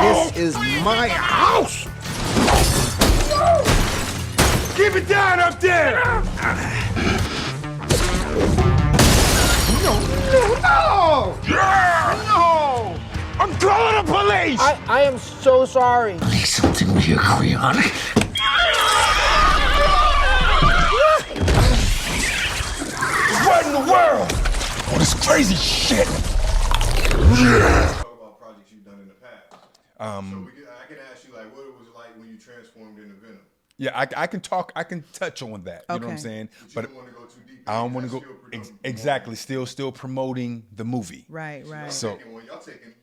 This is my house! Keep it down up there! No! No! I'm calling the police! I am so sorry. Need something real cryonic. What in the world? All this crazy shit! Talk about projects you've done in the past. I can ask you, like, what it was like when you transformed into Venom. Yeah, I can touch on that. You know what I'm saying? But you don't want to go too deep. I don't want to go exactly. Still promoting the movie. Right. So y'all taking,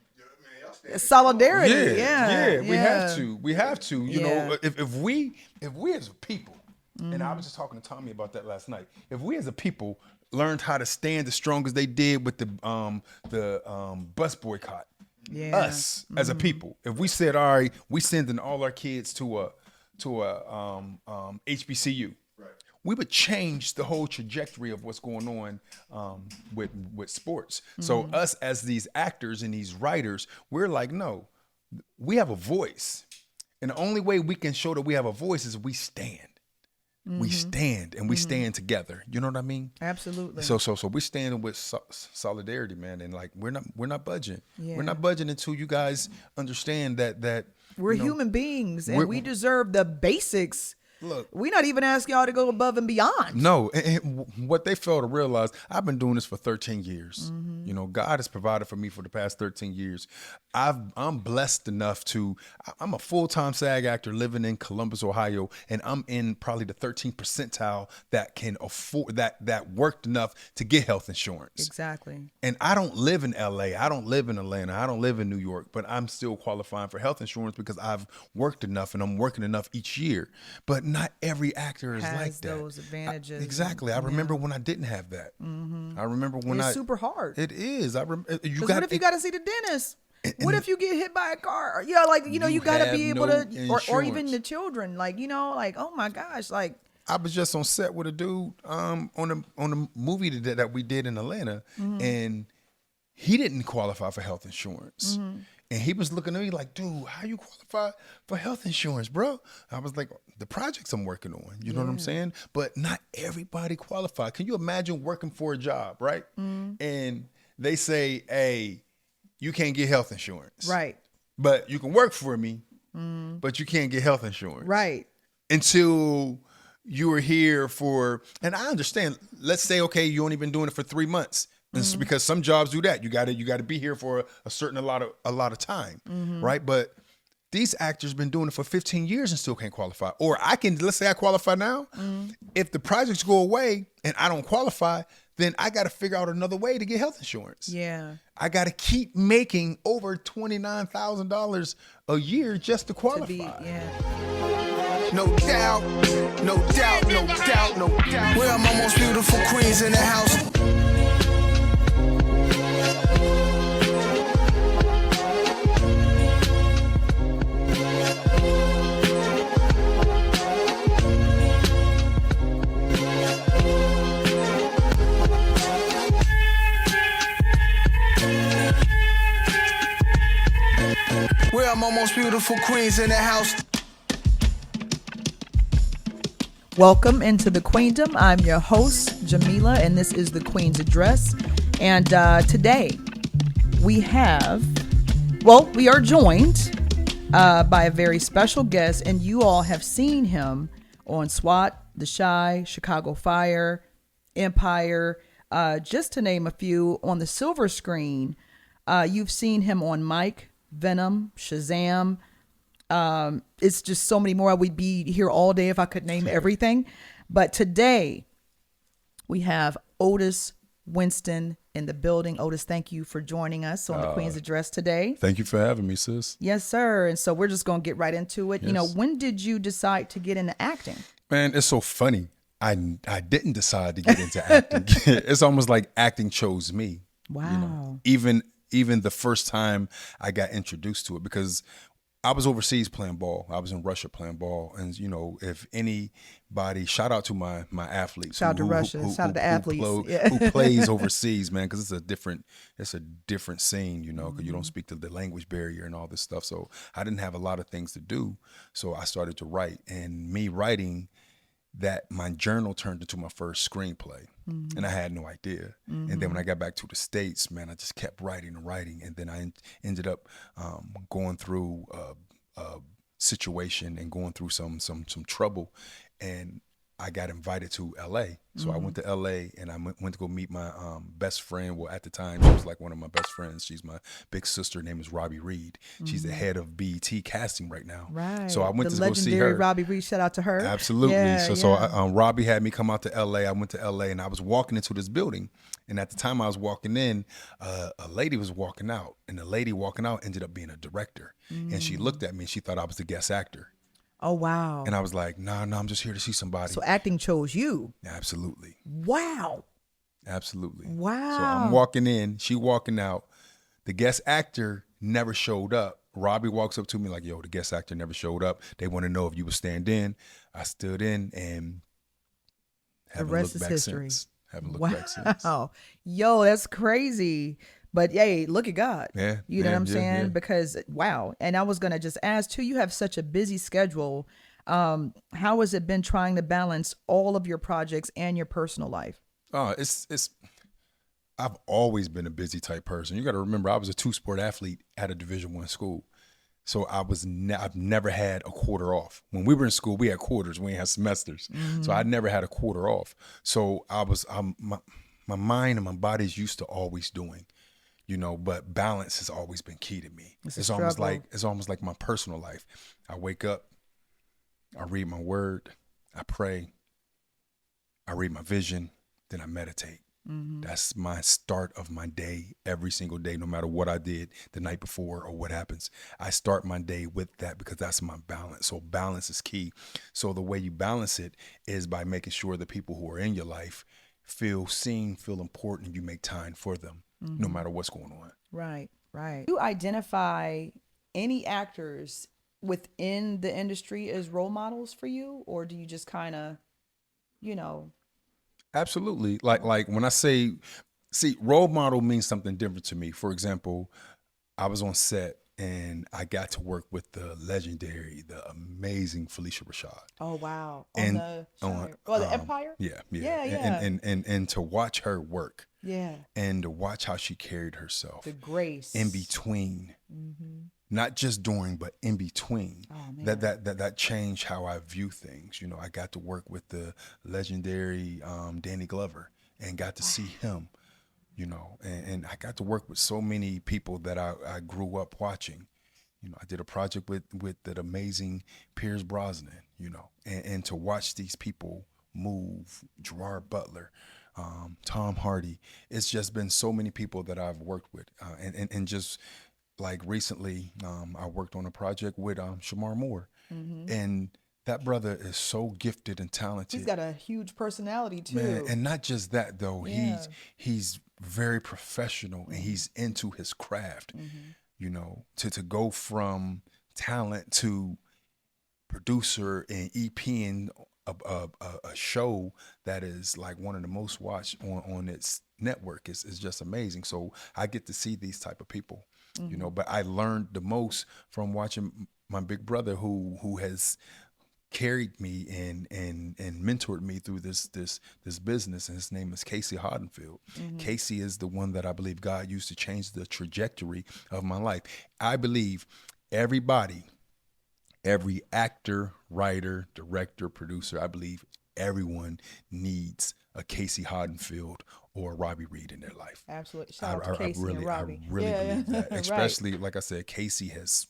Solidarity. Yeah. We have to. You Yeah. know, if we as a people, and I was just talking to Tommy about that last night. If we as a people learned how to stand as strong as they did with the bus boycott, us as a people, if we said, all right, we sending all our kids to a HBCU, right, we would change the whole trajectory of what's going on with sports. So us as these actors and these writers, we're like, no, we have a voice. And the only way we can show that we have a voice is we stand. We stand and we stand together. You know what I mean? Absolutely. So we're standing with solidarity, man. And like, we're not budging. Yeah. We're not budging until you guys understand that We're human beings and we deserve the basics. Look, we're not even asking y'all to go above and beyond. No, and what they fail to realize, I've been doing this for 13 years. You know, God has provided for me for the past 13 years. I'm blessed enough I'm a full-time SAG actor living in Columbus, Ohio, and I'm in probably the 13th percentile that can afford, that worked enough to get health insurance. Exactly. And I don't live in LA, I don't live in Atlanta, I don't live in New York, but I'm still qualifying for health insurance because I've worked enough and I'm working enough each year. But not every actor is like that. Those advantages. Exactly. I remember when I didn't have that. I remember when it's super hard. It is. What if you got to see the dentist? What if you get hit by a car? Yeah, like, you got to be able to, or even the children, like, like, oh my gosh, like. I was just on set with a dude on a movie that we did in Atlanta, and he didn't qualify for health insurance. And he was looking at me like, dude, how you qualify for health insurance, bro? I was like, the projects I'm working on, you know what I'm saying? But not everybody qualify. Can you imagine working for a job, right? And they say, hey, you can't get health insurance. Right. But you can work for me, but you can't get health insurance. Right. Until you were here for, and I understand, let's say, okay, you only been doing it for 3 months. Because some jobs do that. You gotta be here for a lot of time, right? But these actors been doing it for 15 years and still can't qualify. Or let's say I qualify now. If the projects go away and I don't qualify, then I got to figure out another way to get health insurance. Yeah. I got to keep making over $29,000 a year just to qualify. No doubt, no doubt, no doubt, no doubt. We're my most beautiful queens in the house. We're my most beautiful queens in the house. Welcome into the Queendom. I'm your host, Jamila, and this is the Queen's Address. And today we are joined by a very special guest, and you all have seen him on SWAT, The Chi, Chicago Fire, Empire, just to name a few. On the silver screen, you've seen him on Mike, Venom, Shazam. It's just so many more. We'd be here all day if I could name everything. But today we have Otis Winston in the building. Otis, thank you for joining us on the Queen's Address today. Thank you for having me, sis. Yes, sir. And so we're just going to get right into it. Yes. When did you decide to get into acting? Man, it's so funny. I didn't decide to get into acting. It's almost like acting chose me. Wow. Even the first time I got introduced to it, because I was overseas playing ball. I was in Russia playing ball, and you know, if anybody, shout out to my athletes. Shout out to Russia. Shout out to athletes. Yeah. Who plays overseas, man? Because it's a different scene, you know, because you don't speak the language barrier and all this stuff. So I didn't have a lot of things to do, so I started to write, and me writing, that my journal turned into my first screenplay, and I had no idea. And then when I got back to the States, man, I just kept writing and writing, and then I ended up going through a situation and going through some trouble, and I got invited to LA. So I went to LA, and I went to go meet my best friend. Well, at the time, she was like one of my best friends. She's my big sister. Her name is Robbie Reed. She's the head of BET casting right now. Right. So I went to go see legendary her. Robbie Reed. Shout out to her. Absolutely. Yeah, So Robbie had me come out to LA. I went to LA, and I was walking into this building. And at the time I was walking in, a lady was walking out, and the lady walking out ended up being a director. And she looked at me, and she thought I was the guest actor. Oh, wow. And I was like, no, I'm just here to see somebody. So acting chose you. Absolutely. Wow. Absolutely. Wow. So I'm walking in, she walking out. The guest actor never showed up. Robbie walks up to me like, yo, the guest actor never showed up. They want to know if you would stand in. I stood in, and haven't looked back since. Haven't looked back since. Wow. Yo, that's crazy. But hey, look at God. Yeah. You know what I'm saying? Yeah. Because wow. And I was gonna just ask too, you have such a busy schedule. How has it been trying to balance all of your projects and your personal life? It's I've always been a busy type person. You got to remember, I was a 2-sport athlete at a Division I school. So I've never had a quarter off. When we were in school, we had quarters. We ain't had semesters. So I never had a quarter off. So my mind and my body is used to always doing, you know, but balance has always been key to me. It's almost like my personal life. I wake up, I read my word, I pray, I read my vision, then I meditate. That's my start of my day every single day, no matter what I did the night before or what happens. I start my day with that because that's my balance. So balance is key. So the way you balance it is by making sure the people who are in your life feel seen, feel important, and you make time for them, no matter what's going on. Right, right. Do you identify any actors within the industry as role models for you, or do you just kind of, you know? Absolutely. Like when I see, role model means something different to me. For example, I was on set and I got to work with the legendary, the amazing Felicia Rashad. Oh wow! And the Empire. Yeah. And to watch her work. Yeah. And to watch how she carried herself. The grace in between. Not just during, but in between. Oh, man. That changed how I view things. You know, I got to work with the legendary Danny Glover and got to see him, you know, and I got to work with so many people that I grew up watching. You know, I did a project with that amazing Pierce Brosnan, you know, and to watch these people move, Gerard Butler, Tom Hardy. It's just been so many people that I've worked with and just like recently, I worked on a project with Shamar Moore, and that brother is so gifted and talented. He's got a huge personality too. Man, and not just that though, he's very professional and he's into his craft. You know, to go from talent to producer and EPing a show that is like one of the most watched on its network is just amazing. So I get to see these type of people. You know, but I learned the most from watching my big brother who has carried me and mentored me through this business, and his name is Casey Hardenfield. Casey is the one that I believe God used to change the trajectory of my life. I believe everybody, every actor, writer, director, producer, I believe everyone needs a Casey Hardenfield or Robbie Reed in their life. Absolutely. Shout out to Casey and Robbie. I really believe that. Especially, like I said, Casey has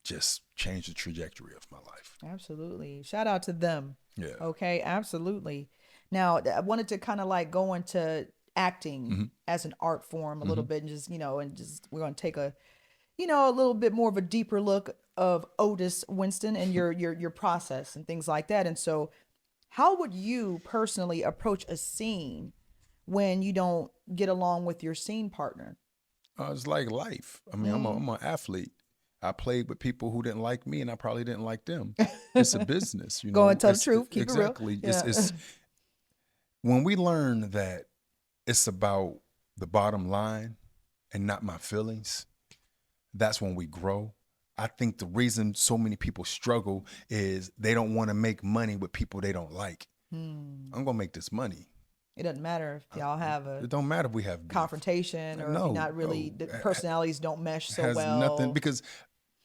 just changed the trajectory of my life. Absolutely. Shout out to them. Yeah. Okay, absolutely. Now, I wanted to kind of like go into acting as an art form a little bit, and just, you know, we're going to take a little bit more of a deeper look of Otis Winston and your process and things like that. And so how would you personally approach a scene when you don't get along with your scene partner? It's like life. I mean, I'm an athlete. I played with people who didn't like me, and I probably didn't like them. It's a business, you know. Go and tell the It's- truth. Keep exactly. it real. Yeah. It's when we learn that it's about the bottom line and not my feelings, that's when we grow. I think the reason so many people struggle is they don't want to make money with people they don't like. I'm gonna make this money. It doesn't matter if y'all have a It don't matter if we have beef. confrontation or if you're not really, the personalities don't mesh so has well. nothing, because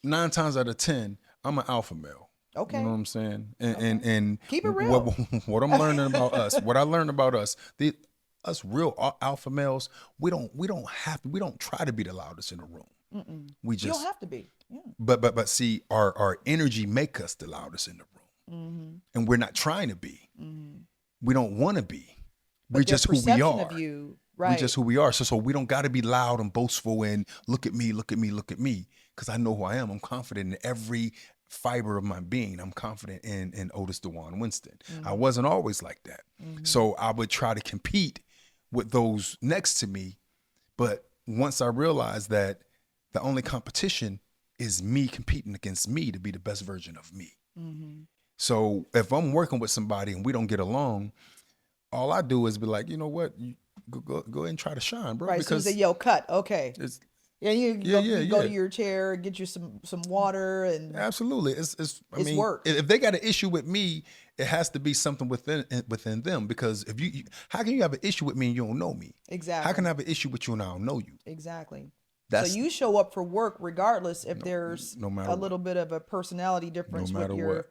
9 times out of 10, I'm an alpha male. Okay. You know what I'm saying? And Keep it real. What I'm learning about us, what I learned about us, us real alpha males, we don't try to be the loudest in the room. We You just don't have to be. Yeah. but see, our energy make us the loudest in the room, and we're not trying to be. We don't want to be. We're Their just who we perception are. of you, right? We're just who we are. So we don't got to be loud and boastful and look at me, because I know who I am. I'm confident in every fiber of my being. I'm confident in Otis Winston. I wasn't always like that. So I would try to compete with those next to me. But once I realized that the only competition is me competing against me to be the best version of me. So if I'm working with somebody and we don't get along, all I do is be like, you know what, you go ahead and try to shine, bro. Right. Because So they cut. Okay. it's Yeah, you go to yeah. your chair, get you some water, and absolutely it's I It's mean, work. if they got an issue with me, it has to be something within them. Because if you how can you have an issue with me and you don't know me? exactly. How can I have an issue with you and I don't know you? Exactly. That's So you show up for work regardless if there's no matter a what. little bit of a personality difference with matter your,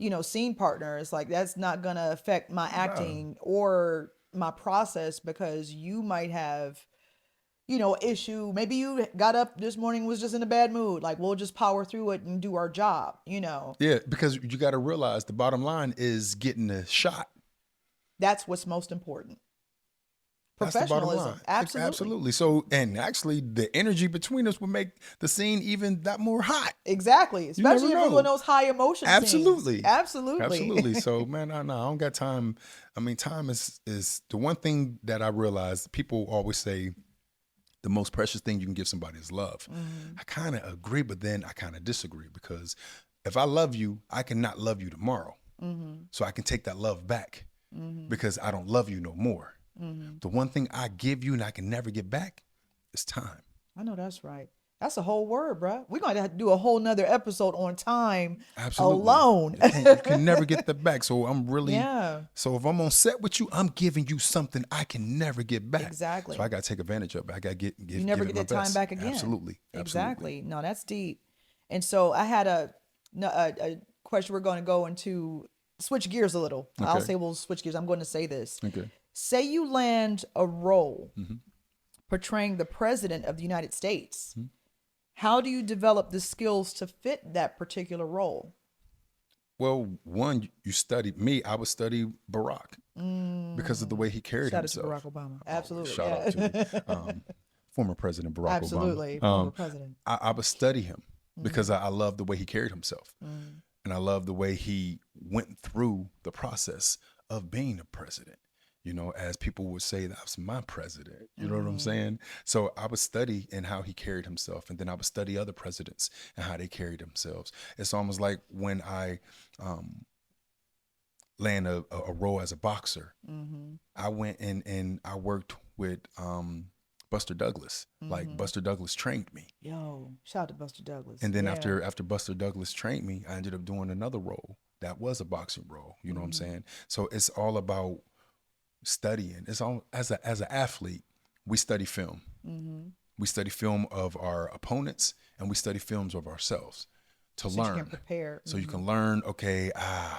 what. scene partner. It's like that's not gonna affect my acting or my process, because you might have, issue. Maybe you got up this morning, was just in a bad mood. Like, we'll just power through it and do our job, Yeah, because you got to realize the bottom line is getting the shot. That's what's most important. That's the bottom Professionalism. line. Absolutely. Absolutely. So, and actually, the energy between us will make the scene even that more hot. Exactly. Especially if never it's know. one of those high emotion scenes. Absolutely. Absolutely. Absolutely. So, man, I don't got time. I mean, time is the one thing that I realized. People always say the most precious thing you can give somebody is love. I kind of agree, but then I kind of disagree, because if I love you, I cannot love you tomorrow. So I can take that love back because I don't love you no more. The one thing I give you and I can never get back is time. I know that's right. That's a whole word, bruh. We're going to have to do a whole nother episode on time alone. You can never get that back. So I'm really, Yeah. So if I'm on set with you, I'm giving you something I can never get back. Exactly. So I got to take advantage of it. I got to You never give get it that my time best. back again. Absolutely. Exactly. No, that's deep. And so I had a question. We're going to go into, switch gears a little. I'll Okay. say we'll switch gears. I'm going to say this. Okay. Say you land a role Mm-hmm. portraying the president of the United States. How do you develop the skills to fit that particular role? Well, one, you study me. I would study Barack because of the way he carried Shout out to himself. Barack Obama. Absolutely. Shout out to former President Barack Absolutely. Obama. Former president. I would study him because I love the way he carried himself. And I love the way he went through the process of being a president. As people would say, that's my president. You know what I'm saying? So I would study in how he carried himself. And then I would study other presidents and how they carried themselves. It's almost like when I land a role as a boxer, I went and I worked with Buster Douglas. Like Buster Douglas trained me. Yo, shout out to Buster Douglas. And then Yeah. after Buster Douglas trained me, I ended up doing another role that was a boxing role. You know what I'm saying? So it's all about studying. It's all as an athlete, we study film. We study film of our opponents and we study films of ourselves to So learn. you can prepare. So you can learn, okay,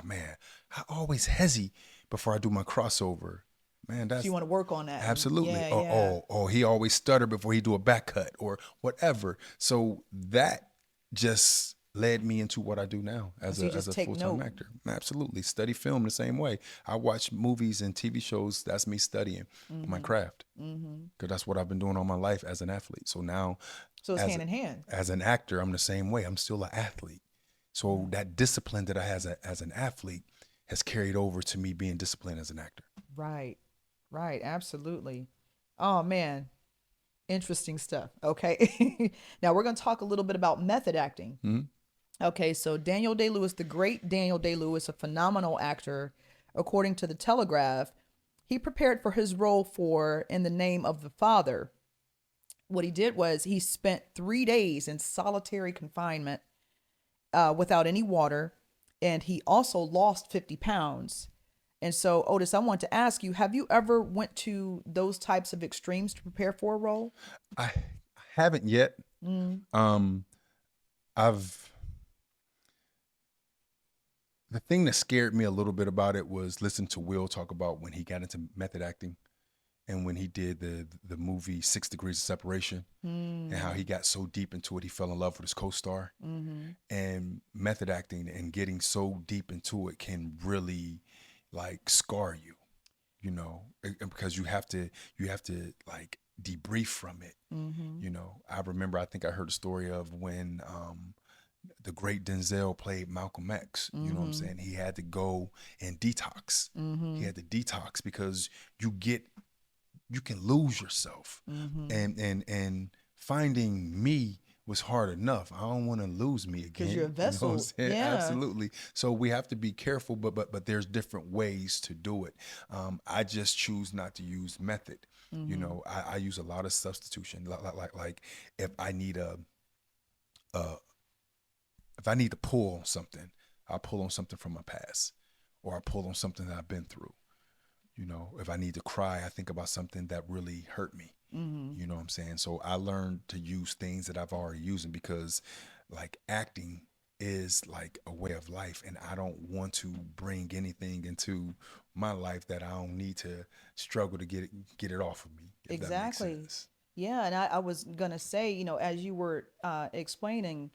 man, I always hesitate before I do my crossover. Man, that's So you want to work on that. absolutely. Yeah, Oh, he always stutter before he do a back cut or whatever. So that just led me into what I do now as So you a just take full-time note. actor. Absolutely. Study film the same way. I watch movies and TV shows. That's me studying my craft. Because that's what I've been doing all my life as an athlete. So now So it's as hand in hand. as an actor, I'm the same way. I'm still an athlete. So that discipline that I have as an athlete has carried over to me being disciplined as an actor. Right. Absolutely. Oh man. Interesting stuff. Okay. Now we're going to talk a little bit about method acting. Okay. So Daniel Day-Lewis, the great Daniel Day-Lewis, a phenomenal actor, according to the Telegraph, he prepared for his role for In the Name of the Father. What he did was he spent 3 days in solitary confinement without any water. And he also lost 50 pounds. And so, Otis, I want to ask you, have you ever went to those types of extremes to prepare for a role? I haven't yet. The thing that scared me a little bit about it was listening to Will talk about when he got into method acting and when he did the movie 6 Degrees of Separation and how he got so deep into it, he fell in love with his co-star. And method acting and getting so deep into it can really like scar you, you know, because you have to like debrief from it. You know, I remember, I think I heard a story of when the great Denzel played Malcolm X. You know what I'm saying? He had to go and detox. He had to detox because you can lose yourself. And finding me was hard enough. I don't want to lose me again. Because you're a vessel. You know what I'm saying? Yeah. Absolutely. So we have to be careful, but there's different ways to do it. I just choose not to use method. You know, I use a lot of substitution. Like if I need to pull on something, I'll pull on something from my past, or I pull on something that I've been through. You know, if I need to cry, I think about something that really hurt me. You know what I'm saying? So I learned to use things that I've already used, because like acting is like a way of life, and I don't want to bring anything into my life that I don't need to struggle to get it off of me. If Exactly. That makes sense. Yeah. And I was going to say, you know, as you were explaining,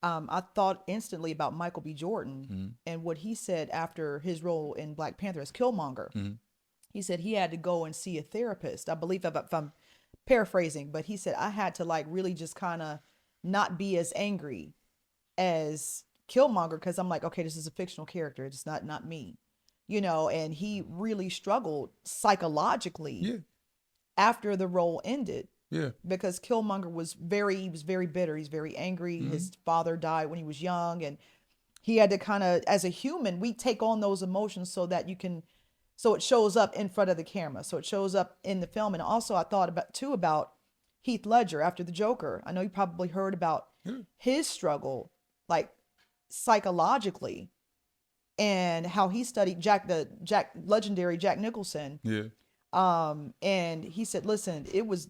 I thought instantly about Michael B. Jordan and what he said after his role in Black Panther as Killmonger. He said he had to go and see a therapist. I believe, if I'm paraphrasing, but he said, I had to like really just kind of not be as angry as Killmonger, because I'm like, okay, this is a fictional character. It's not me, you know. And he really struggled psychologically after the role ended. Because Killmonger was very bitter. He's very angry. His father died when he was young, and he had to kind of, as a human, we take on those emotions so that so it shows up in front of the camera. So it shows up in the film. And also I thought about Heath Ledger after the Joker. I know you probably heard about his struggle, like psychologically, and how he studied legendary Jack Nicholson. And he said, listen, it was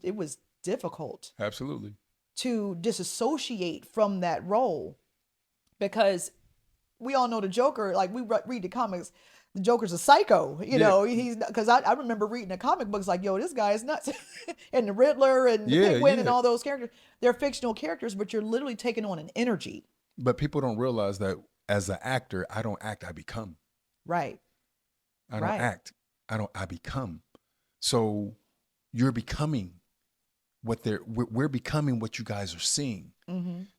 difficult. Absolutely. To disassociate from that role, because we all know the Joker, like we read the comics, the Joker's a psycho, you know. He's, because I remember reading the comic books like, yo, this guy is nuts. And the Riddler and the Penguin and all those characters, they're fictional characters, but you're literally taking on an energy. But people don't realize that as an actor, I don't act, I become. Right. I don't act, I become. So you're becoming we're becoming what you guys are seeing.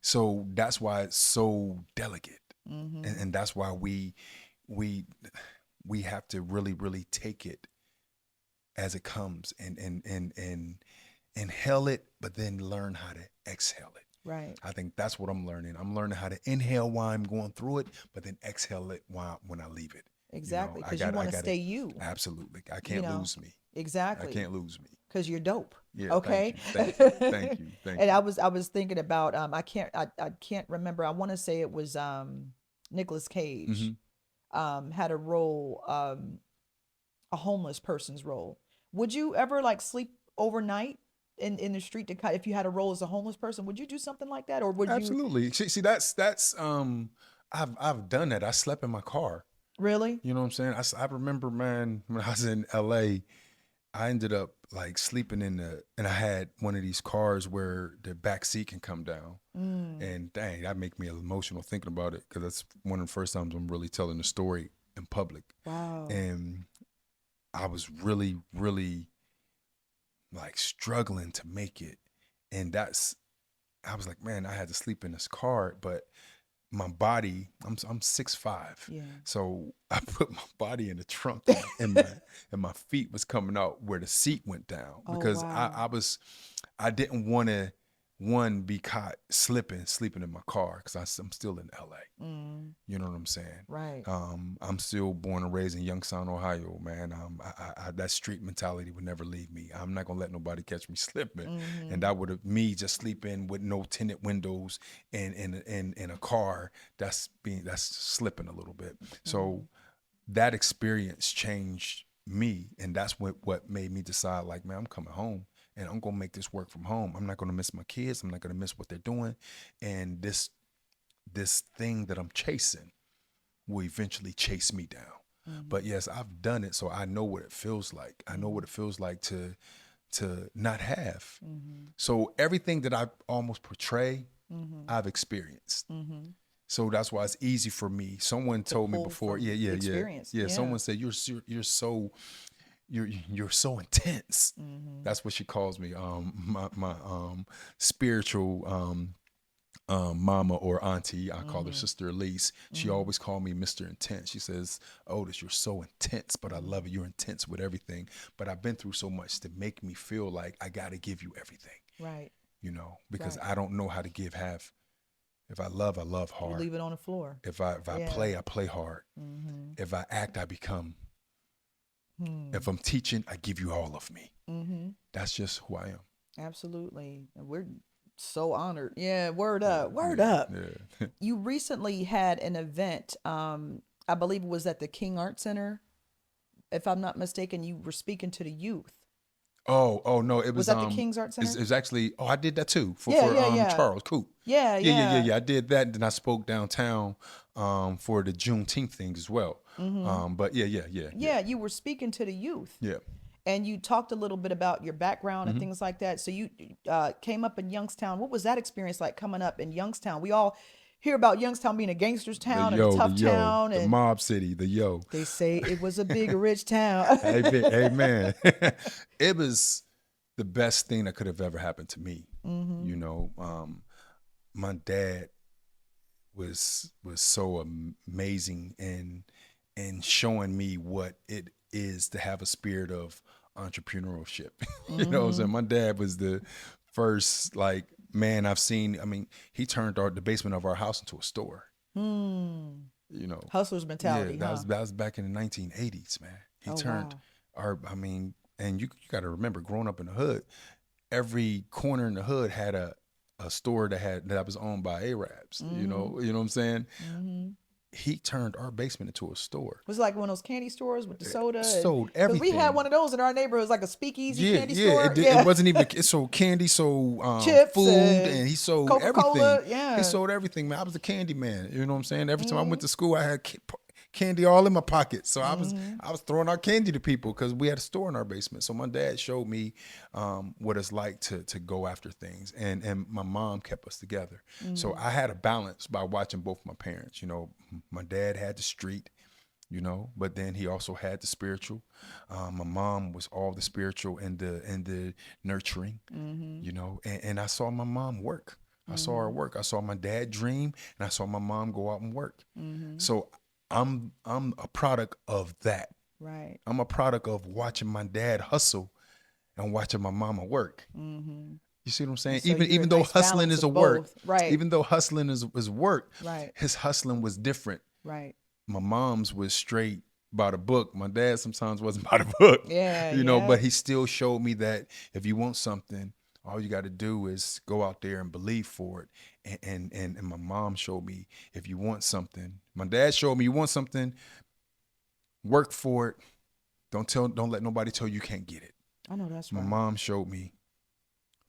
So that's why it's so delicate. And that's why we have to really, really take it as it comes and inhale it, but then learn how to exhale it. Right. I think that's what I'm learning. I'm learning how to inhale while I'm going through it, but then exhale it when I leave it. Exactly. Because you want to stay you. Absolutely. I can't lose me. Exactly. I can't lose me. Because you're dope. Yeah. Okay. Thank you. Thank you. And I was thinking about I can't remember. I want to say it was Nicolas Cage had a role, a homeless person's role. Would you ever like sleep overnight in the street if you had a role as a homeless person? Would you do something like that, or would you? Absolutely. See, that's I've done that. I slept in my car. Really? You know what I'm saying? I remember, man, when I was in LA, I ended up like sleeping and I had one of these cars where the back seat can come down. And dang, that make me emotional thinking about it, because that's one of the first times I'm really telling the story in public. Wow. And I was really, really like struggling to make it. And I was like, man, I had to sleep in this car, but my body, I'm 6'5". Yeah. So I put my body in the trunk and my feet was coming out where the seat went down, because wow. I didn't want to be caught sleeping in my car because I'm still in LA. You know what I'm saying? Right. I'm still born and raised in Youngstown, Ohio, man. I that street mentality would never leave me. I'm not gonna let nobody catch me slipping. And that would have me just sleeping with no tinted windows and in a car. That's slipping a little bit. So that experience changed me, and that's what made me decide, like, man, I'm coming home. And I'm going to make this work from home. I'm not going to miss my kids. I'm not going to miss what they're doing. And this thing that I'm chasing will eventually chase me down. But yes, I've done it, so I know what it feels like. I know what it feels like to not have. So everything that I almost portray, I've experienced. So that's why it's easy for me. Someone told me before, experience. Yeah. Someone said you're so intense. That's what she calls me. My spiritual mama or auntie, I call her Sister Elise. She always called me Mr. Intense. She says, Otis, you're so intense, but I love it. You're intense with everything. But I've been through so much to make me feel like I got to give you everything. Right. You know, because I don't know how to give half. If I love hard. You leave it on the floor. If I play, I play hard. If I act, I become. If I'm teaching, I give you all of me. That's just who I am. Absolutely. And we're so honored. Yeah, word up. Word up. Yeah. You recently had an event, I believe it was at the King Art Center. If I'm not mistaken, you were speaking to the youth. Oh no, it was that the King's Art Center? It was actually, I did that too for Charles Coop. Yeah. I did that, and then I spoke downtown for the Juneteenth things as well. But yeah. You were speaking to the youth. Yeah. And you talked a little bit about your background and things like that. So you came up in Youngstown. What was that experience like coming up in Youngstown? We all hear about Youngstown being a gangster's town and a tough town. The and mob city, the yo. They say it was a big, rich town. Amen. It was the best thing that could have ever happened to me. You know, my dad was so amazing in showing me what it is to have a spirit of entrepreneurship. You know what I'm saying? My dad was the first, like, man I've seen. I mean, he turned the basement of our house into a store. You know, Hustler's mentality. Yeah, that was back in the 1980s, man. He turned and you got to remember, growing up in the hood, every corner in the hood had a store that was owned by Arabs. You know what I'm saying? He turned our basement into a store. Was it like one of those candy stores with the soda? Sold everything. We had one of those in our neighborhood. It was like a speakeasy candy store. It wasn't even. It sold candy, sold chips, food, and he sold Coca-Cola, everything. yeah. He sold everything, man. I was a candy man. You know what I'm saying? Every time I went to school, I had candy all in my pocket. So I was throwing out candy to people because we had a store in our basement. So my dad showed me what it's like to go after things, and my mom kept us together. So I had a balance by watching both my parents. You know, my dad had the street, you know, but then he also had the spiritual. My mom was all the spiritual and the nurturing, you know, and I saw my mom work. I saw her work. I saw my dad dream, and I saw my mom go out and work. So I'm a product of that. Right. I'm a product of watching my dad hustle and watching my mama work. You see what I'm saying? So Even though hustling is a work, right? Even though hustling is work, right? His hustling was different. Right. My mom's was straight by the book. My dad sometimes wasn't by the book. Yeah. You know, but he still showed me that if you want something, all you got to do is go out there and believe for it. And my mom showed me, if you want something, my dad showed me, you want something, work for it. Don't let nobody tell you can't get it. I know that's right. My mom showed me,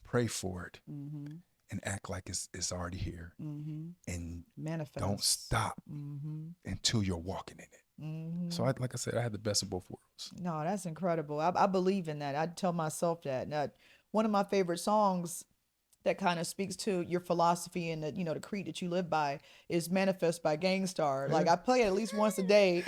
pray for it and act like it's already here. And manifest. Don't stop until you're walking in it. So like I said, I had the best of both worlds. No, that's incredible. I believe in that. I tell myself that. Now, one of my favorite songs that kind of speaks to your philosophy and the creed that you live by is Manifest by Gangstar. Like, I play it at least once a day.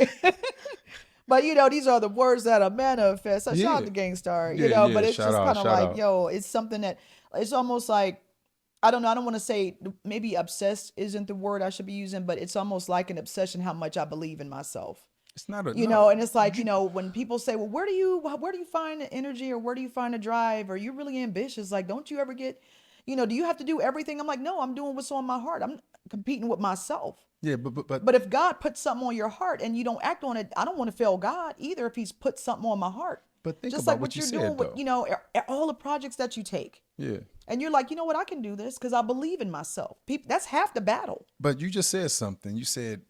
But, these are the words that are manifest. So shout out to Gangstar, but it's just kind of like, it's something that it's almost like, I don't know. I don't want to say maybe obsessed isn't the word I should be using, but it's almost like an obsession how much I believe in myself. It's not a you know, and it's like, you know, when people say, well, where do you find the energy, or where do you find the drive? Are you really ambitious? Like, don't you ever get, you know, do you have to do everything? I'm like, no, I'm doing what's on my heart. I'm competing with myself. Yeah, but But if God puts something on your heart and you don't act on it, I don't want to fail God either if he's put something on my heart. But think just about like what you you're said, doing with, though. you know, all the projects that you take. Yeah. And you're like, you know what, I can do this because I believe in myself. People, that's half the battle. But you just said something. You said,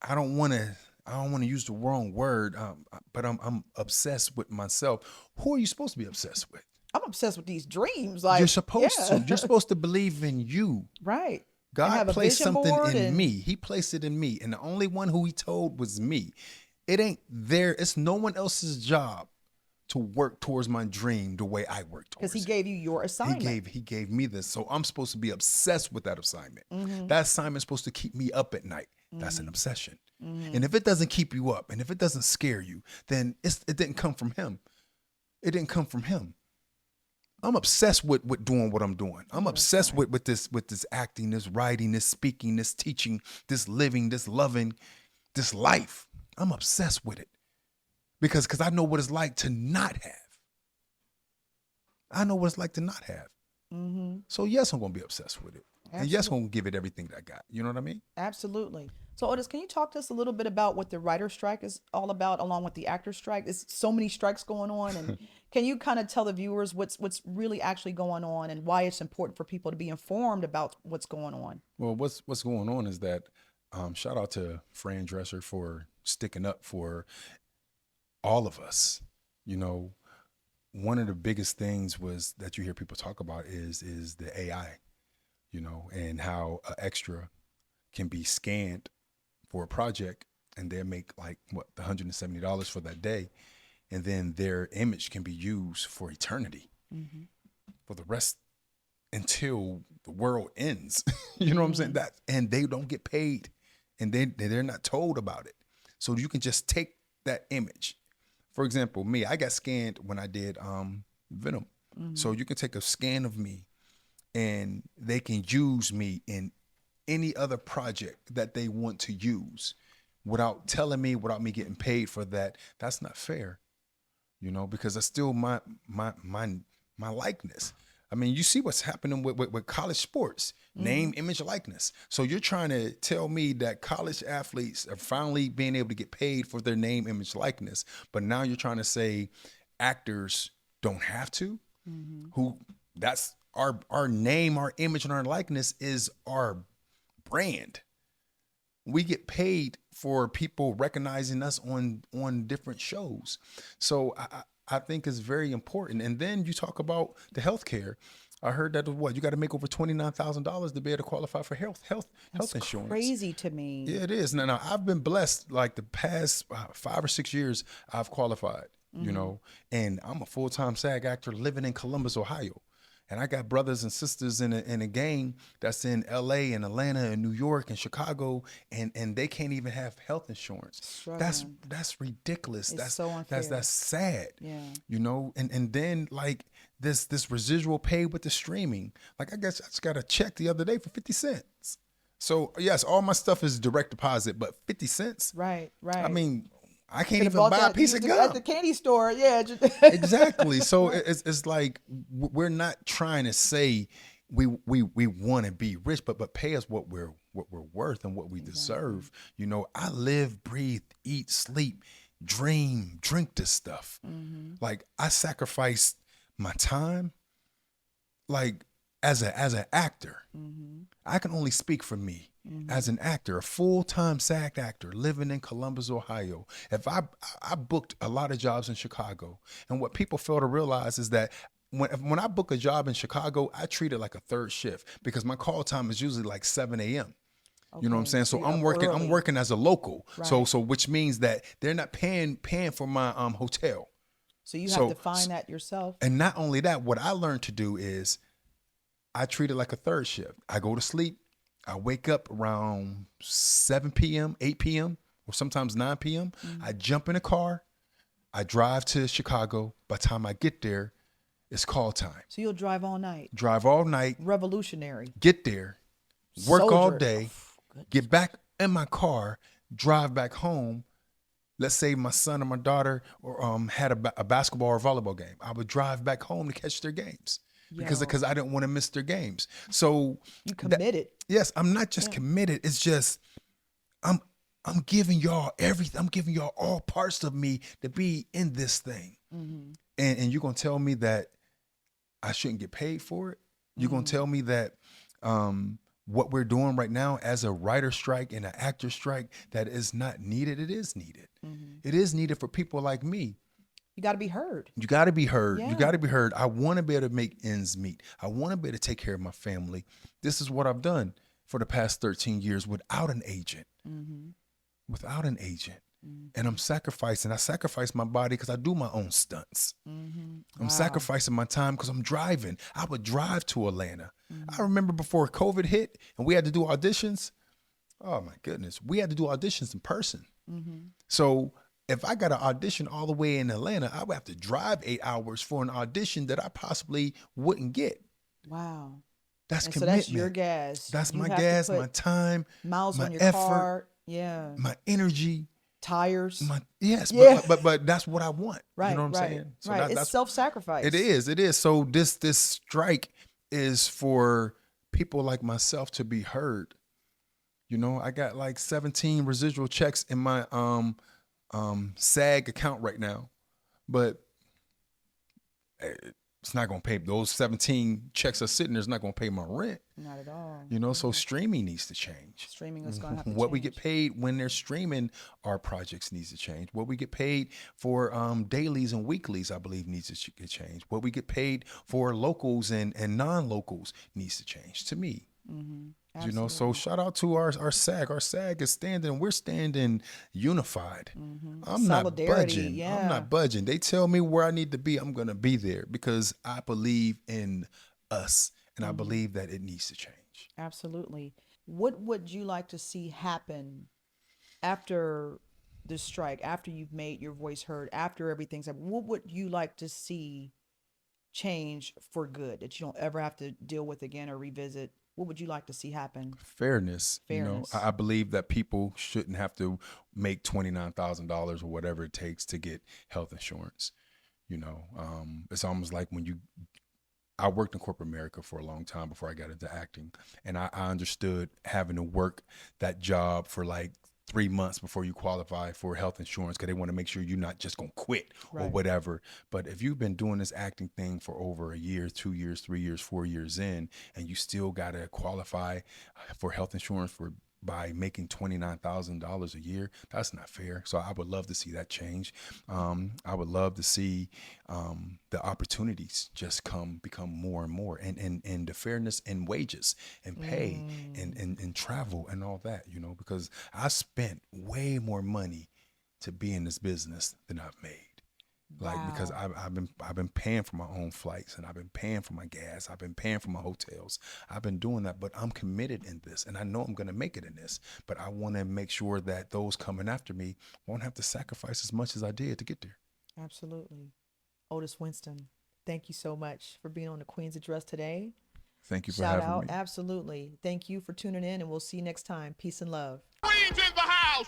I don't want to use the wrong word, but I'm obsessed with myself. Who are you supposed to be obsessed with? I'm obsessed with these dreams. Like, You're supposed yeah. to. You're supposed to believe in you. Right. God have a placed vision something board in and- me. He placed it in me. And the only one who he told was me. It ain't there. It's no one else's job to work towards my dream the way I work towards Because he it. gave you your assignment. He gave me this. So I'm supposed to be obsessed with that assignment. Mm-hmm. That assignment's supposed to keep me up at night. That's an obsession. And if it doesn't keep you up, and if it doesn't scare you, then it didn't come from him. It didn't come from him. I'm obsessed with doing what I'm doing. I'm obsessed with this acting, this writing, this speaking, this teaching, this living, this loving, this life. I'm obsessed with it. Because I know what it's like to not have. I know what it's like to not have. Mm-hmm. So yes, I'm gonna be obsessed with it. And yes, Absolutely. I'm gonna give it everything that I got. You know what I mean? Absolutely. So Otis, can you talk to us a little bit about what the writer strike is all about, along with the actor strike? There's so many strikes going on, and can you kind of tell the viewers what's really actually going on and why it's important for people to be informed about what's going on? Well, what's going on is that shout out to Fran Dresser for sticking up for all of us. You know, one of the biggest things was that you hear people talk about is the AI, you know, and how an extra can be scanned for a project and they make like what $170 for that day, and then their image can be used for eternity, for the rest until the world ends. You know what I'm saying? That, and they don't get paid, and they're not told about it. So you can just take that image. For example, me, I got scanned when I did Venom. So you can take a scan of me and they can use me in any other project that they want to use without telling me, without me getting paid for that. That's not fair, you know, because that's still my likeness. I mean, you see what's happening with college sports, name, image, likeness. So you're trying to tell me that college athletes are finally being able to get paid for their name, image, likeness, but now you're trying to say actors don't have to? Who, that's our name, our image, and our likeness is our brand. We get paid for people recognizing us on different shows. So I think it's very important. And then you talk about the healthcare. I heard that you got to make over $29,000 to be able to qualify for health insurance. Crazy to me. Yeah, it is. Now I've been blessed. Like the past 5 or 6 years, I've qualified. You know, and I'm a full-time SAG actor living in Columbus, Ohio. And I got brothers and sisters in a gang that's in LA and Atlanta and New York and Chicago, and they can't even have health insurance. That's ridiculous. It's so unfair. That's sad. Yeah. You know, and then like this residual pay with the streaming. Like I guess I just got a check the other day for 50 cents. So yes, all my stuff is direct deposit, but 50 cents. Right. I mean, I can't Could've even bought buy a that piece of gum. at the candy store. Yeah. Exactly. So it's like we're not trying to say we want to be rich, but pay us what we're worth and what we deserve. You know, I live, breathe, eat, sleep, dream, drink this stuff. Like I sacrificed my time. Like as an actor, I can only speak for me. As an actor, a full-time SAG actor living in Columbus, Ohio. If I booked a lot of jobs in Chicago, and what people fail to realize is that when I book a job in Chicago, I treat it like a third shift because my call time is usually like 7 a.m. You know what I'm saying? So I'm working as a local. Right. So which means that they're not paying for my hotel. So you have to find that yourself. And not only that, what I learned to do is I treat it like a third shift. I go to sleep. I wake up around 7 p.m., 8 p.m., or sometimes 9 p.m. I jump in a car. I drive to Chicago. By the time I get there, it's call time. So you'll drive all night. Drive all night. Revolutionary. Get there. Work all Soldier. day. Get back in my car. Drive back home. let's say my son or my daughter or had a basketball or volleyball game, I would drive back home to catch their games because I didn't want to miss their games. So you committed. Yes, I'm not just committed. It's just I'm giving y'all everything. I'm giving y'all all parts of me to be in this thing. And you're gonna tell me that I shouldn't get paid for it. You're gonna tell me that what we're doing right now as a writer strike and an actor strike, that is not needed. It is needed. It is needed for people like me. You got to be heard. You got to be heard. Yeah. You got to be heard. I want to be able to make ends meet. I want to be able to take care of my family. This is what I've done for the past 13 years without an agent. Without an agent. And I'm sacrificing. I sacrifice my body because I do my own stunts. I'm sacrificing my time because I'm driving. I would drive to Atlanta. I remember before COVID hit and we had to do auditions. Oh my goodness. We had to do auditions in person. So if I got an audition all the way in Atlanta, I would have to drive 8 hours for an audition that I possibly wouldn't get. Wow. That's and commitment. So that's your gas. That's You my have to gas, put my time, miles my on your effort, car. Yeah. my energy. Tires. Yes, but that's what I want. Right. You know what I'm right. saying? So right. It's that's self-sacrifice. It is. It is. So this strike is for people like myself to be heard. You know, I got like 17 residual checks in my SAG account right now, but it's not gonna pay. Those 17 checks are sitting there. It's not gonna pay my rent. Not at all. You know, so streaming needs to change. Streaming is gonna have to What we change. get paid when they're streaming our projects needs to change. What we get paid for dailies and weeklies, I believe, needs to get changed. What we get paid for locals and non-locals needs to change, to me. You know, so shout out to our SAG. Our SAG is standing. We're standing unified. I'm not budging. Yeah. I'm not budging. They tell me where I need to be. I'm going to be there because I believe in us and I believe that it needs to change. Absolutely. What would you like to see happen after the strike, after you've made your voice heard, after everything's happened? What would you like to see change for good that you don't ever have to deal with again or revisit? What would you like to see happen? Fairness. You know, Fairness. I believe that people shouldn't have to make $29,000 or whatever it takes to get health insurance. You know, it's almost like when I worked in corporate America for a long time before I got into acting. And I understood having to work that job for like 3 months before you qualify for health insurance because they want to make sure you're not just going to quit or whatever. But if you've been doing this acting thing for over a year, 2 years, 3 years, 4 years in, and you still got to qualify for health insurance by making $29,000 a year, that's not fair. So I would love to see that change. I would love to see the opportunities just become more and more, and the fairness in wages and pay and travel and all that, you know, because I spent way more money to be in this business than I've made. Like, because I've been paying for my own flights and I've been paying for my gas. I've been paying for my hotels. I've been doing that, but I'm committed in this and I know I'm going to make it in this, but I want to make sure that those coming after me won't have to sacrifice as much as I did to get there. Absolutely. Otis Winston, thank you so much for being on the Queen's Address today. Thank you for Shout having out. me. Absolutely. Thank you for tuning in and we'll see you next time. Peace and love. Queens in the house.